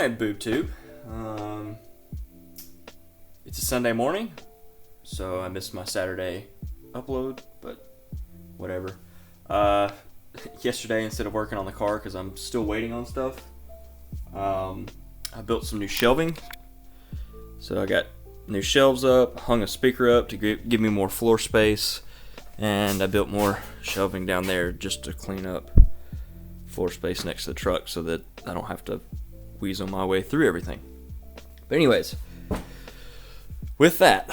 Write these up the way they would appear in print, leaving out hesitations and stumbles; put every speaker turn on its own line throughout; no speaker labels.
Alright, BoobTube. It's a Sunday morning, so I missed my Saturday upload, but whatever. Yesterday, instead of working on the car, because I'm still waiting on stuff, I built some new shelving. So I got new shelves up, hung a speaker up to give me more floor space, and I built more shelving down there just to clean up floor space next to the truck so that I don't have to weasel my way through everything. But anyways, with that,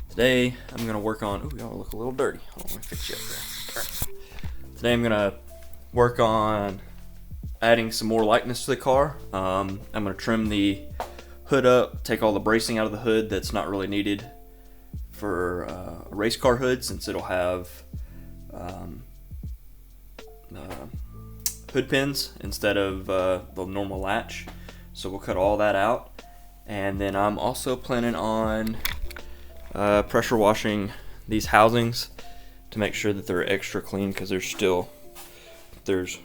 today I'm gonna work on. Ooh, y'all look a little dirty. Hold on, let me fix you up there. Right. Today I'm gonna work on adding some more lightness to the car. I'm gonna trim the hood up, take all the bracing out of the hood that's not really needed for a race car hood, since it'll have hood pins instead of the normal latch. So we'll cut all that out, and then I'm also planning on pressure washing these housings to make sure that they're extra clean, because there's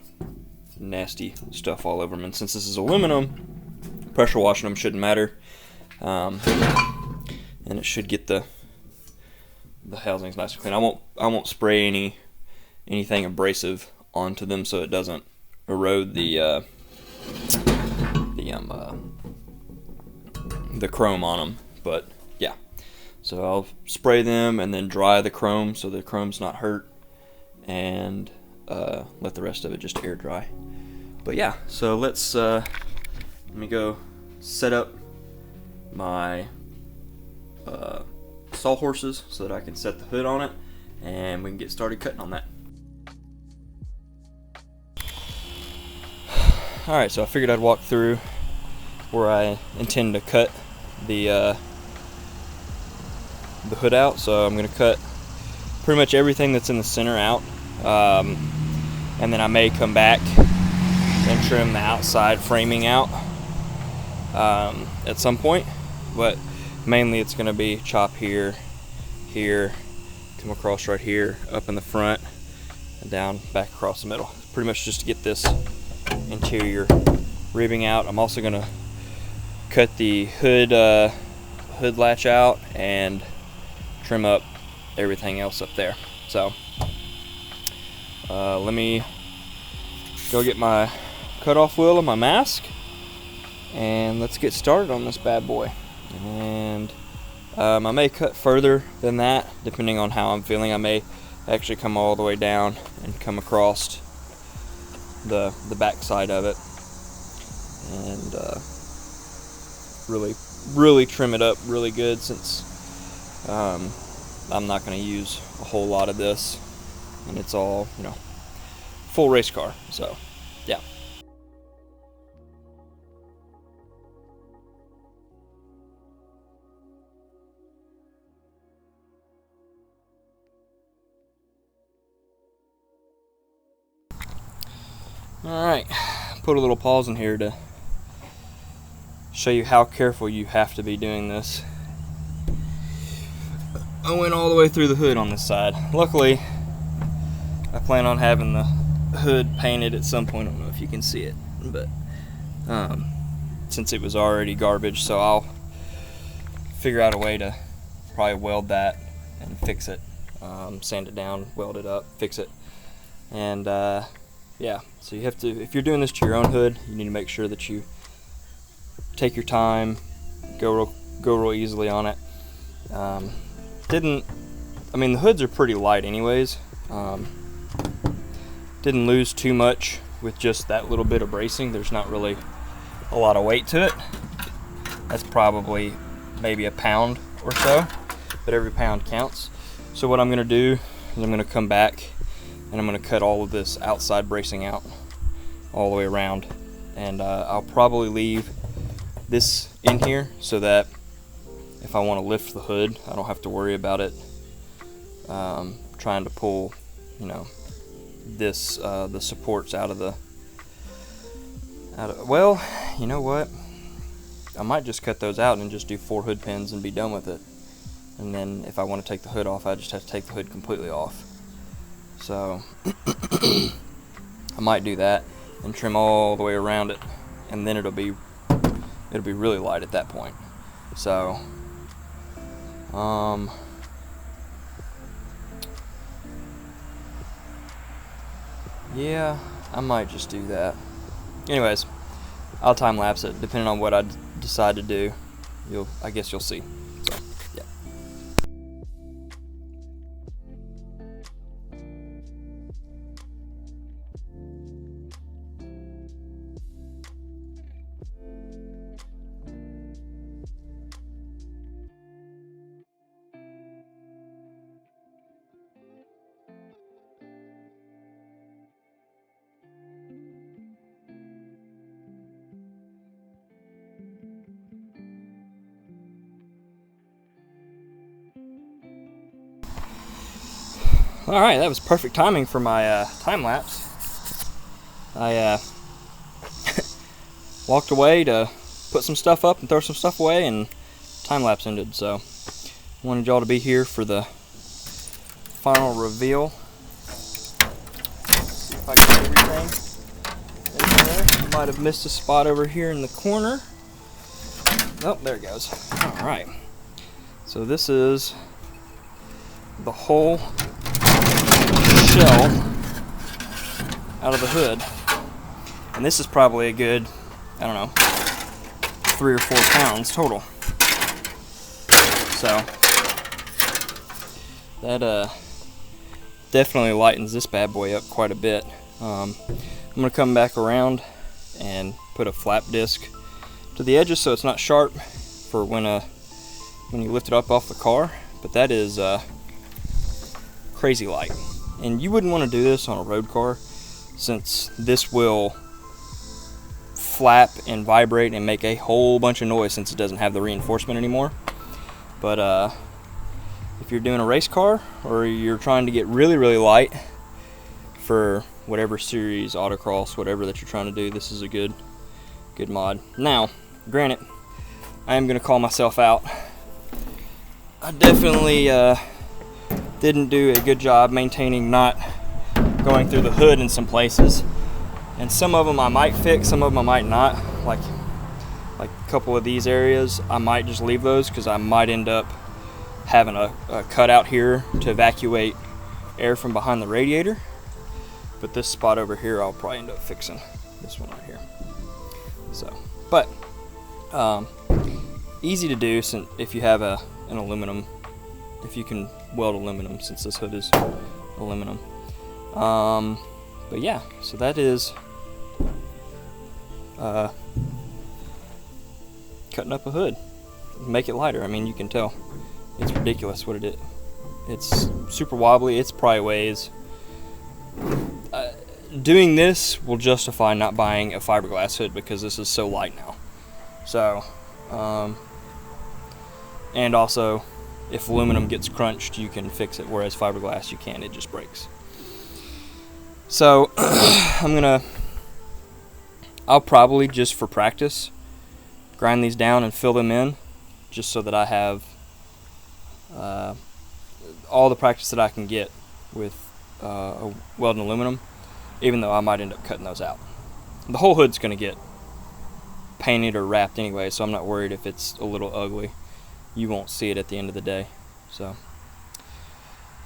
nasty stuff all over them, and since this is aluminum, pressure washing them shouldn't matter, and it should get the housings nice and clean. I won't spray anything abrasive onto them so it doesn't erode the chrome on them. But yeah, so I'll spray them and then dry the chrome so the chrome's not hurt, and let the rest of it just air dry. But yeah, so let me go set up my sawhorses so that I can set the hood on it, and we can get started cutting on that. Alright, so I figured I'd walk through where I intend to cut the hood out. So I'm going to cut pretty much everything that's in the center out, and then I may come back and trim the outside framing out at some point, but mainly it's going to be chop here, come across right here, up in the front, and down back across the middle. Pretty much just to get this interior ribbing out. I'm also going to cut the hood latch out and trim up everything else up there. So let me go get my cutoff wheel and my mask, and let's get started on this bad boy. And I may cut further than that depending on how I'm feeling. I may actually come all the way down and come across the back side of it and really trim it up really good, since I'm not going to use a whole lot of this, and it's all, full race car. So yeah. Alright, put a little pause in here to show you how careful you have to be doing this. I went all the way through the hood on this side. Luckily, I plan on having the hood painted at some point. I don't know if you can see it, but since it was already garbage, so I'll figure out a way to probably weld that and fix it, sand it down, weld it up, fix it, and yeah, so you have to, if you're doing this to your own hood, you need to make sure that you take your time, go real easily on it. The hoods are pretty light anyways. Didn't lose too much with just that little bit of bracing. There's not really a lot of weight to it. That's probably maybe a pound or so, but every pound counts. So what I'm gonna do is I'm gonna come back and I'm going to cut all of this outside bracing out all the way around, and I'll probably leave this in here so that if I want to lift the hood, I don't have to worry about it trying to pull the supports out of well, you know what, I might just cut those out and just do 4 hood pins and be done with it, and then if I want to take the hood off, I just have to take the hood completely off. So I might do that. and trim all the way around it, and then it'll be really light at that point. So yeah, I might just do that. Anyways, I'll time lapse it depending on what I decide to do. I guess you'll see. So yeah. Alright, that was perfect timing for my time lapse. I walked away to put some stuff up and throw some stuff away, and time lapse ended. So wanted y'all to be here for the final reveal. See if I get everything in there. I might have missed a spot over here in the corner. Oh, there it goes. Alright. So this is the whole shell out of the hood, and this is probably a good, I don't know, 3 or 4 pounds total. So that definitely lightens this bad boy up quite a bit. I'm gonna come back around and put a flap disc to the edges so it's not sharp for when you lift it up off the car. But that is crazy light. And you wouldn't want to do this on a road car, since this will flap and vibrate and make a whole bunch of noise since it doesn't have the reinforcement anymore. But if you're doing a race car, or you're trying to get really, really light for whatever series, autocross, whatever that you're trying to do, this is a good mod. Now, granted, I am going to call myself out. I definitely didn't do a good job maintaining not going through the hood in some places, and some of them I might fix, some of them I might not. Like a couple of these areas I might just leave those, because I might end up having a cutout here to evacuate air from behind the radiator. But this spot over here I'll probably end up fixing, this one right here. So, but easy to do, since if you have an aluminum, if you can weld aluminum, since this hood is aluminum. But yeah, so that is cutting up a hood, make it lighter. I mean, you can tell it's ridiculous what it is. It's super wobbly. It's probably weighs, doing this will justify not buying a fiberglass hood, because this is so light now. So and also, if aluminum gets crunched, you can fix it, whereas fiberglass you can't, it just breaks. So I'll probably, just for practice, grind these down and fill them in, just so that I have all the practice that I can get with welding aluminum, even though I might end up cutting those out. The whole hood's going to get painted or wrapped anyway, so I'm not worried if it's a little ugly. You won't see it at the end of the day. So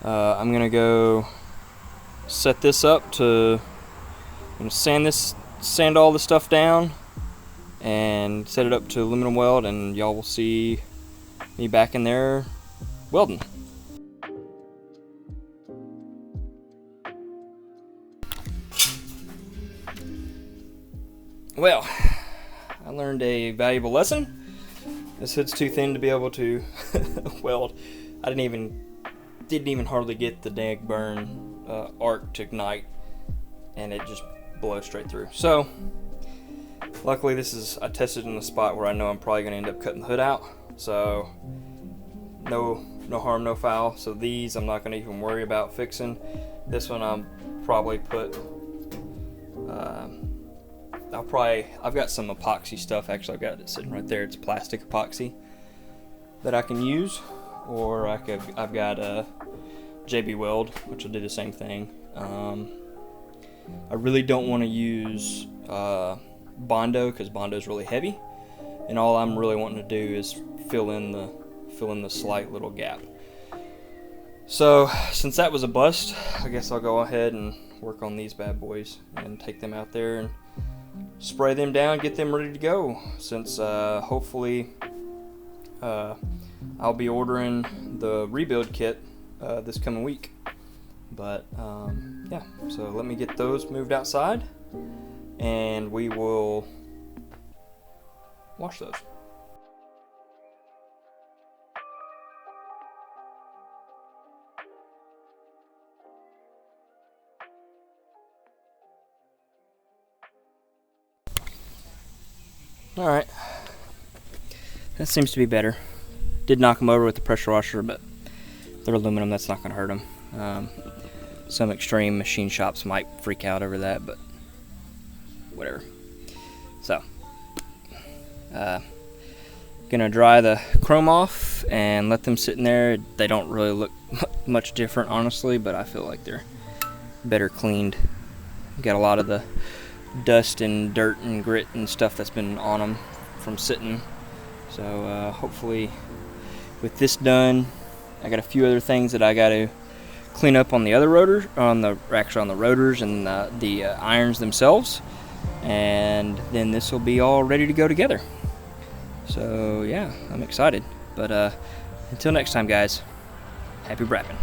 I'm going to go set this up to, I'm going to sand all the stuff down and set it up to aluminum weld, and y'all will see me back in there welding. Well, I learned a valuable lesson. This hood's too thin to be able to weld. I didn't even hardly get the dang burn arc to ignite, and it just blows straight through. So luckily I tested in the spot where I know I'm probably going to end up cutting the hood out, so no harm, no foul. So these I'm not going to even worry about fixing. This one I'll probably put I've got some epoxy stuff. Actually, I've got it sitting right there. It's plastic epoxy that I can use, or I've got a JB Weld, which will do the same thing. I really don't want to use Bondo because Bondo is really heavy, and all I'm really wanting to do is fill in the slight little gap. So since that was a bust, I guess I'll go ahead and work on these bad boys and take them out there and spray them down, get them ready to go, since hopefully I'll be ordering the rebuild kit this coming week. But yeah, so let me get those moved outside and we will wash those. Alright, that seems to be better. Did knock them over with the pressure washer, but they're aluminum, that's not going to hurt them. Some extreme machine shops might freak out over that, but whatever. So, gonna dry the chrome off and let them sit in there. They don't really look much different, honestly, but I feel like they're better cleaned. Got a lot of the dust and dirt and grit and stuff that's been on them from sitting. So hopefully with this done, I got a few other things that I got to clean up on the other rotors, on the rotors and the irons themselves, and then this will be all ready to go together. So yeah, I'm excited. But until next time, guys, happy wrapping.